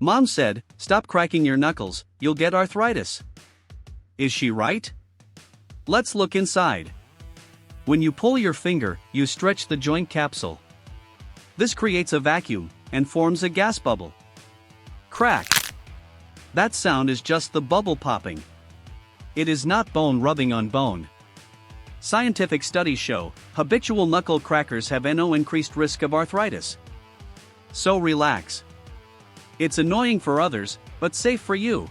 Mom said, "Stop cracking your knuckles, you'll get arthritis." Is she right? Let's look inside. When you pull your finger, you stretch the joint capsule. This creates a vacuum and forms a gas bubble. Crack. That sound is just the bubble popping. It is not bone rubbing on bone. Scientific studies show habitual knuckle crackers have no increased risk of arthritis. So relax. It's annoying for others, but safe for you.